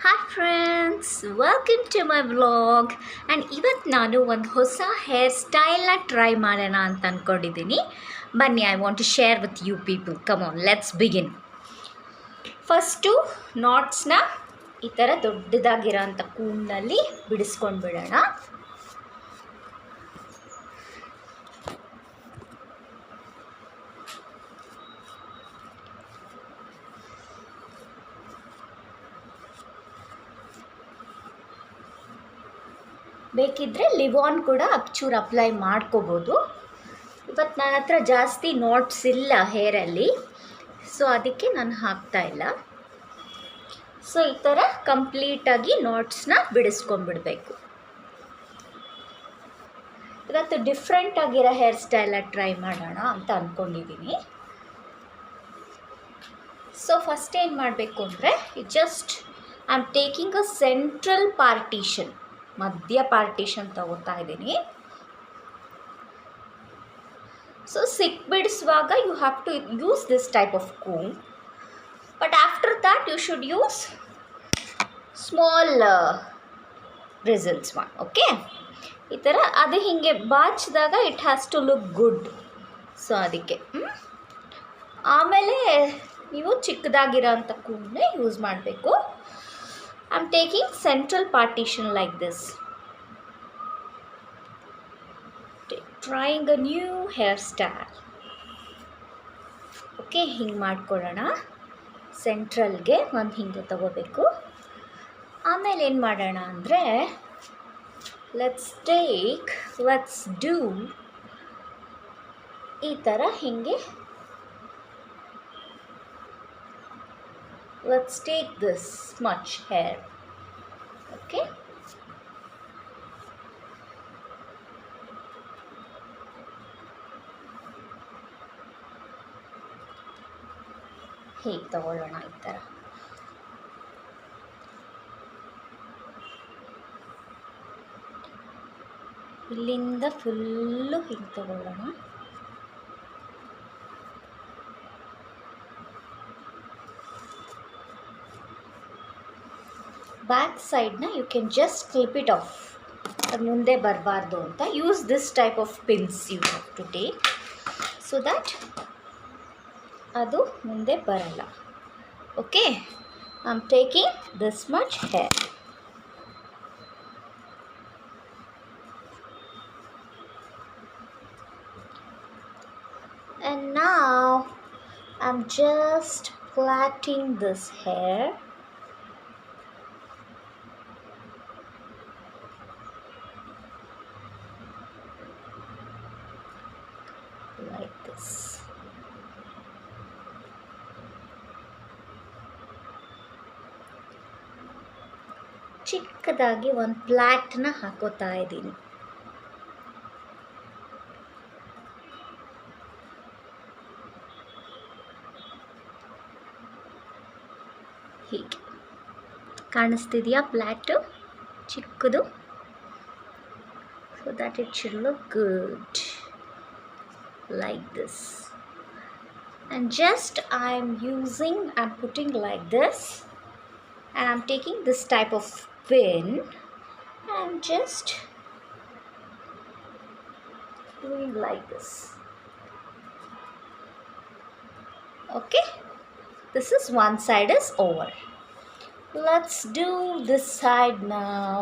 Hi friends, welcome to my vlog. And ಇವತ್ತು ನಾನು ಒಂದು ಹೊಸ ಹೇರ್ ಸ್ಟೈಲ್ನ ಟ್ರೈ ಮಾಡೋಣ ಅಂತ ಅಂದ್ಕೊಂಡಿದ್ದೀನಿ. ಬನ್ನಿ, I want to share with you people. Come on, let's begin. First ನಾಟ್ಸ್ನ ಈ ಥರ ದೊಡ್ಡದಾಗಿರೋ ಅಂಥ ಕೂನಲ್ಲಿ ಬಿಡಿಸ್ಕೊಂಡು ಬಿಡೋಣ. ಬೇಕಿದ್ದರೆ ಲಿವಾನ್ ಕೂಡ ಚೂರು ಅಪ್ಲೈ ಮಾಡ್ಕೋಬೋದು. ಇವತ್ತು ನನ್ನ ಹತ್ರ ಜಾಸ್ತಿ ನಾಟ್ಸ್ ಇಲ್ಲ ಹೇರಲ್ಲಿ, ಸೊ ಅದಕ್ಕೆ ನಾನು ಹಾಕ್ತಾಯಿಲ್ಲ. ಸೊ ಈ ಥರ ಕಂಪ್ಲೀಟಾಗಿ ನಾಟ್ಸ್ನ ಬಿಡಿಸ್ಕೊಂಡ್ಬಿಡ್ಬೇಕು. ಇವತ್ತು ಡಿಫ್ರೆಂಟಾಗಿರೋ ಹೇರ್ ಸ್ಟೈಲ ಟ್ರೈ ಮಾಡೋಣ ಅಂತ ಅಂದ್ಕೊಂಡಿದ್ದೀನಿ. ಸೊ ಫಸ್ಟ್ ಏನು ಮಾಡಬೇಕು ಅಂದರೆ, just I am taking a central partition, ಮಧ್ಯ ಪಾರ್ಟಿಷನ್ ತಗೋತಾ ಇದ್ದೀನಿ. ಸೊ ಬಿಡಿಸುವಾಗ you have to use this type of comb, but after that you should use small bristles one. Okay, ಈ ಥರ ಅದು ಹೀಗೆ ಬಾಚಿದಾಗ it has to look good. So ಅದಕ್ಕೆ ಆಮೇಲೆ ನೀವು ಚಿಕ್ಕದಾಗಿರೋ ಅಂಥ ಕೂಮ್ನೇ ಯೂಸ್ ಮಾಡಬೇಕು. I'm taking central partition like this. Trying a new hairstyle. Okay, ಹಿಂಗೆ ಮಾಡ್ಕೊಳ್ಳೋಣ. ಸೆಂಟ್ರಲ್ಗೆ ಒಂದು ಹಿಂಗೆ ತಗೋಬೇಕು. ಆಮೇಲೆ ಏನು ಮಾಡೋಣ ಅಂದರೆ, ಲೆಟ್ಸ್ ಡೂ ಈ ಥರ ಹಿಂಗೆ. Let's take this much hair. Okay, ಹೀಗೆ ತಗೊಳ್ಳೋಣ. ಈ ಥರ ಇಲ್ಲಿಂದ ಫುಲ್ಲು ಹೀಗೆ ತಗೊಳ್ಳೋಣ. ಬ್ಯಾಕ್ ಸೈಡ್ನ you can just clip it off. ಅದು ಮುಂದೆ ಬರಬಾರ್ದು ಅಂತ use this type of pins you have to take, so that ಅದು ಮುಂದೆ ಬರಲ್ಲ. Okay, I am taking this much hair. And now I'm just plaiting this hair. Like this. ಚಿಕ್ಕದಾಗಿ ಒಂದು ಪ್ಲಾಟ್ನ ಹಾಕೋತಾ ಇದ್ದೀನಿ. ಹೀಗೆ ಕಾಣಿಸ್ತಿದೆಯಾ ಪ್ಲಾಟು ಚಿಕ್ಕದು? So that it should look good like this. And just I'm putting like this, and I'm taking this type of pin and just doing like this. Okay, this is one side is over. Let's do this side now.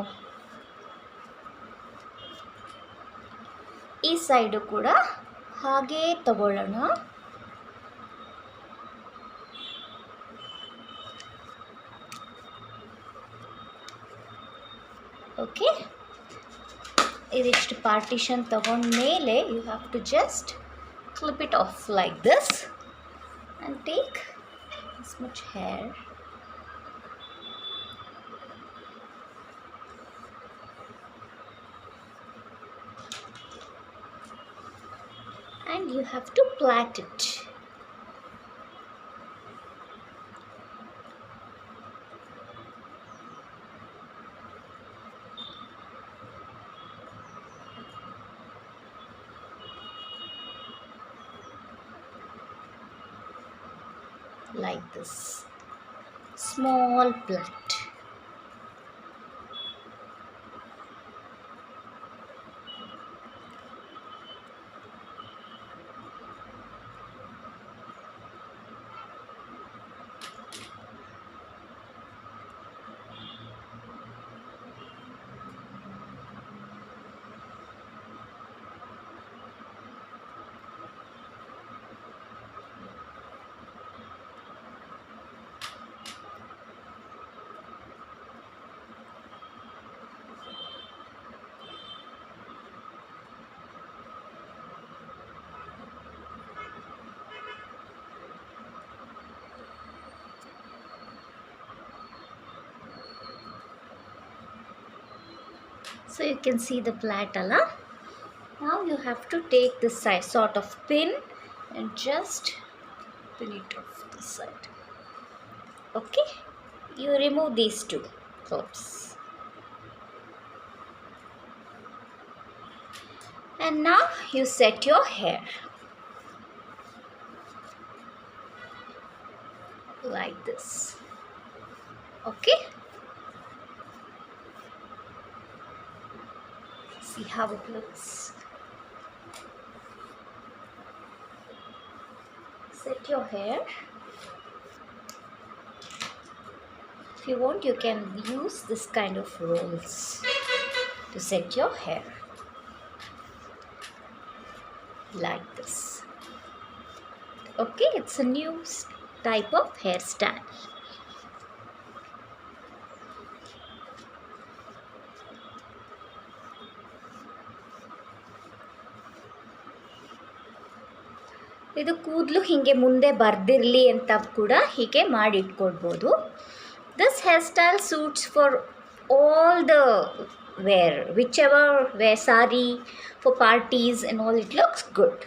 ಈ side ಕೂಡ ಹಾಗೇ ತಗೊಳ್ಳೋಣ. Okay, ಇದಿಷ್ಟು partition ತಗೊಂಡ್ಮೇಲೆ you have to just clip it off like this and take this much hair. And you have to plait it. Like this. Small plait. So you can see the plait ala. Now you have to take this side, sort of pin, and just pin it off this side. Okay, you remove these two clips. And now you set your hair like this. Okay, see how it looks. Set your hair. If you want, you can use this kind of rolls to set your hair like this. Okay, it's a new type of hairstyle. ಇದು ಕೂದಲು ಹೀಗೆ ಮುಂದೆ ಬರ್ದಿರಲಿ ಅಂತ ಕೂಡ ಹೀಗೆ ಮಾಡಿ ಇಟ್ಕೊಳ್ಬೋದು. This hair style suits for all the wear, whichever wear sari, for parties and all, it looks good.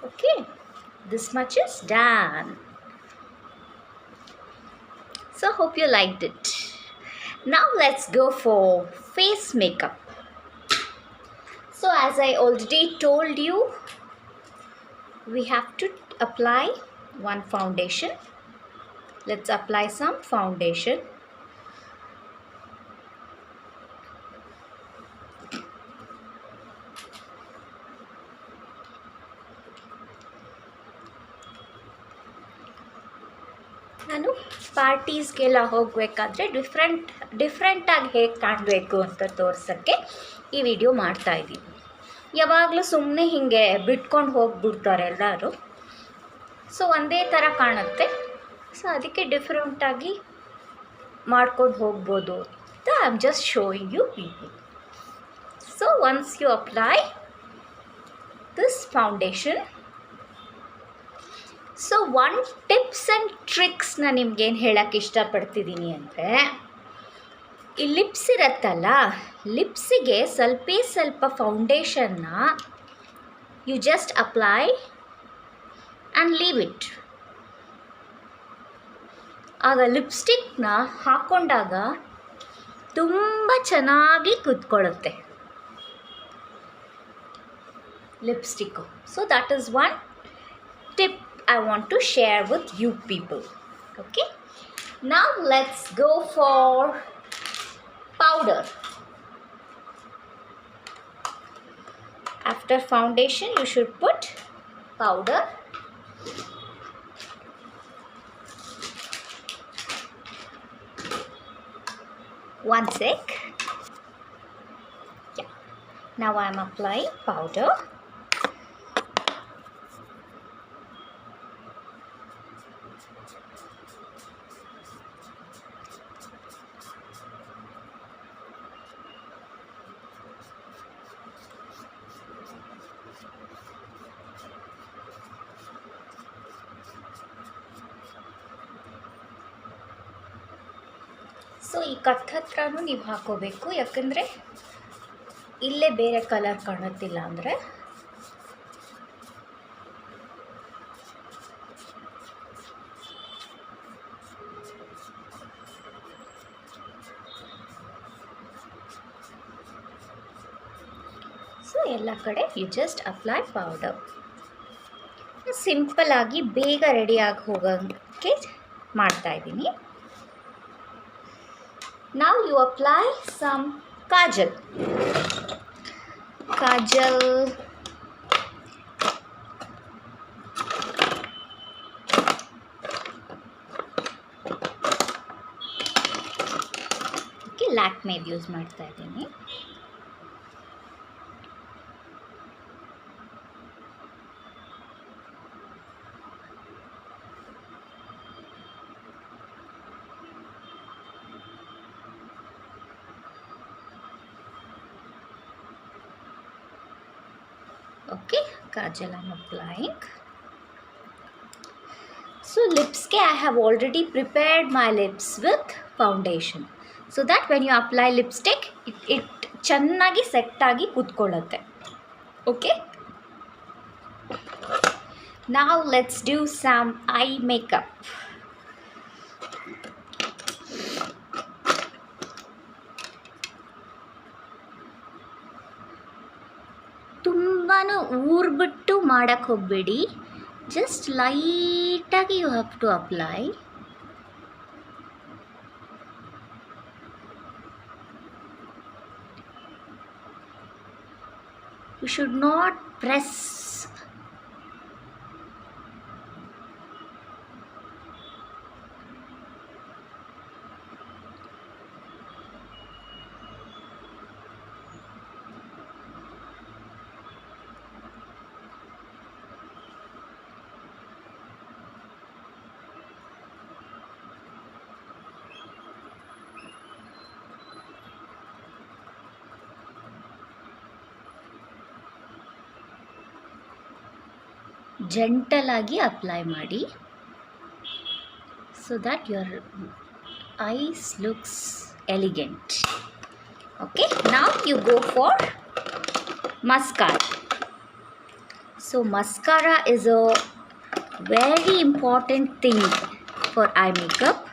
Okay, this much is done. So hope you liked it. Now let's go for face makeup. So as I already told you, we have to apply one foundation. Let's apply some foundation. ನಾನು ಪಾರ್ಟೀಸ್ಗೆಲ್ಲ ಹೋಗಬೇಕಾದ್ರೆ ಡಿಫ್ರೆಂಟಾಗಿ ಹೇಗೆ ಕಾಣಬೇಕು ಅಂತ ತೋರ್ಸೋಕ್ಕೆ ಈ video ಮಾಡ್ತಾಯಿದ್ದೀನಿ. ಯಾವಾಗಲೂ ಸುಮ್ಮನೆ ಹೀಗೆ ಬಿಟ್ಕೊಂಡು ಹೋಗಿಬಿಡ್ತಾರೆ ಎಲ್ಲರೂ. ಸೊ ಒಂದೇ ಥರ ಕಾಣುತ್ತೆ. ಸೊ ಅದಕ್ಕೆ ಡಿಫ್ರೆಂಟಾಗಿ ಮಾಡ್ಕೊಂಡು ಹೋಗ್ಬೋದು ಅಂತ I am just showing you people. So once you apply this foundation, so one tips and ಟ್ರಿಕ್ಸ್ನ ನಿಮ್ಗೇನು ಹೇಳೋಕ್ಕೆ ಇಷ್ಟಪಡ್ತಿದ್ದೀನಿ ಅಂದರೆ, ಈ ಲಿಪ್ಸ್ ಇರುತ್ತಲ್ಲ, ಲಿಪ್ಸಿಗೆ ಸ್ವಲ್ಪ ಫೌಂಡೇಶನ್ನ you just apply and leave it. ಆಗ ಲಿಪ್ಸ್ಟಿಕ್ನ ಹಾಕ್ಕೊಂಡಾಗ ತುಂಬ ಚೆನ್ನಾಗಿ ಕೂತ್ಕೊಳ್ಳುತ್ತೆ lipstick. So that is one tip I want to share with you people. Okay, now let's go for powder. After foundation you should put powder. One sec. Yeah, now I am applying powder. So ಈ ಕತ್ ಹತ್ರನೂ ನೀವು ಹಾಕೋಬೇಕು, ಯಾಕಂದರೆ ಇಲ್ಲೇ ಬೇರೆ colour ಕಾಣುತ್ತಿಲ್ಲ ಅಂದರೆ. ಸೊ ಎಲ್ಲ ಕಡೆ ಯು ಜಸ್ಟ್ ಅಪ್ಲೈ ಪೌಡರ್. ಸಿಂಪಲ್ಲಾಗಿ ಬೇಗ ರೆಡಿಯಾಗಿ ಹೋಗೋಕ್ಕೆ ಮಾಡ್ತಾಯಿದ್ದೀನಿ. Now you apply some kajal. Okay, Lakme use ಮಾಡ್ತಾ ಇದ್ದೀನಿ. Okay, kajal I'm applying. So lipsಗೆ I have already prepared my lips with foundation. So that when you apply lipstick, it ಚೆನ್ನಾಗಿ set ಆಗಿ ಕೂತ್ಕೊಳ್ಳುತ್ತೆ. Okay? Now let's do some eye makeup. ತುಂಬಾನು ಊರ್ಬಿಟ್ಟು ಮಾಡಕ್ಕೆ ಹೋಗಬೇಡಿ. Just ಲೈಟಾಗಿ you have to apply. You should not press. Gentle ಆಗಿ apply ಮಾಡಿ so that your eyes looks elegant. Okay, now you go for mascara. So mascara is a very important thing for eye makeup.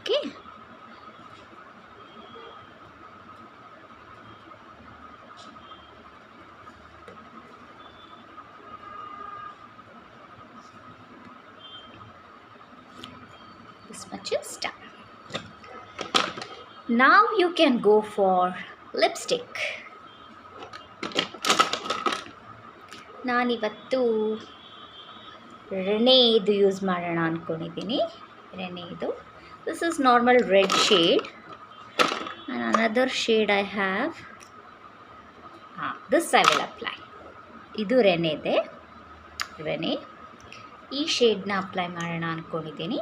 Okay. This much is done. Now you can go for lipstick. ನಾನಿವತ್ತು ರೆನೆದು use ಮಾಡೋಣ ಅಂದ್ಕೊಂಡಿದ್ದೀನಿ. ರೆನೆದು. This is normal red shade and another shade I have. This I will apply. ಇದು ರೆನೆದೆ. René ಈ ಶೇಡ್ನ apply ಮಾಡೋಣ ಅಂದ್ಕೊಂಡಿದ್ದೀನಿ.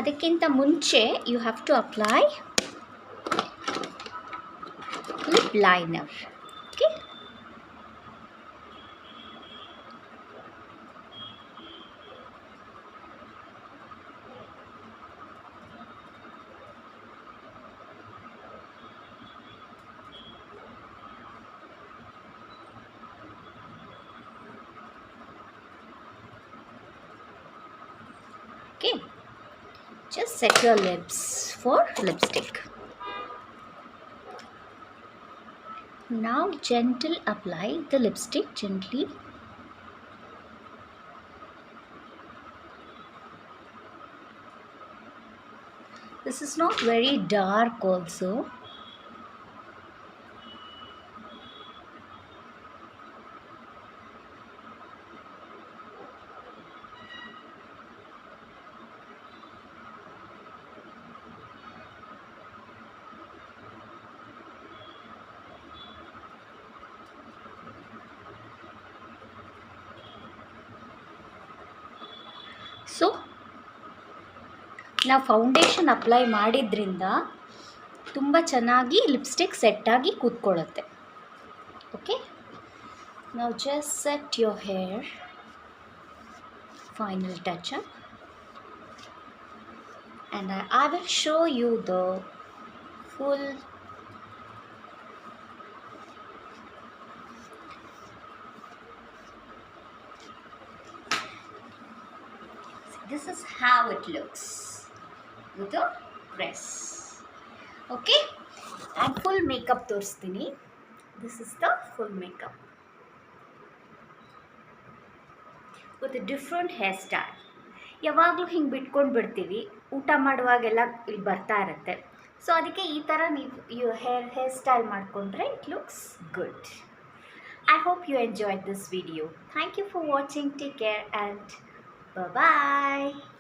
ಅದಕ್ಕಿಂತ ಮುಂಚೆ you have to apply lip liner. Okay, okay, just set your lips for lipstick. Now gentle apply the lipstick gently. This is not very dark also. So ನಾವು foundation apply ಮಾಡಿದ್ರಿಂದ ತುಂಬ ಚೆನ್ನಾಗಿ lipstick ಸೆಟ್ಟಾಗಿ ಕೂತ್ಕೊಳ್ಳುತ್ತೆ. ಓಕೆ, ನಾವು just set your hair. Final touch up and I will show you the full this is how it looks with a dress. Okay, and full makeup ತೋರಿಸ್ತೀನಿ. This is the full makeup with a different hairstyle. ಯಾವಾಗಲೂ ಹಿಂಗೆ ಬಿಟ್ಕೊಂಡು ಬಿಡ್ತೀವಿ, ಊಟ ಮಾಡುವಾಗೆಲ್ಲ ಇಲ್ಲಿ ಬರ್ತಾ ಇರುತ್ತೆ. So ಅದಕ್ಕೆ ಈ ಥರ ನೀವು ಹೇರ್ ಸ್ಟೈಲ್ ಮಾಡಿಕೊಂಡ್ರೆ it looks good. I hope you enjoyed this video. Thank you for watching. Take care and bye-bye.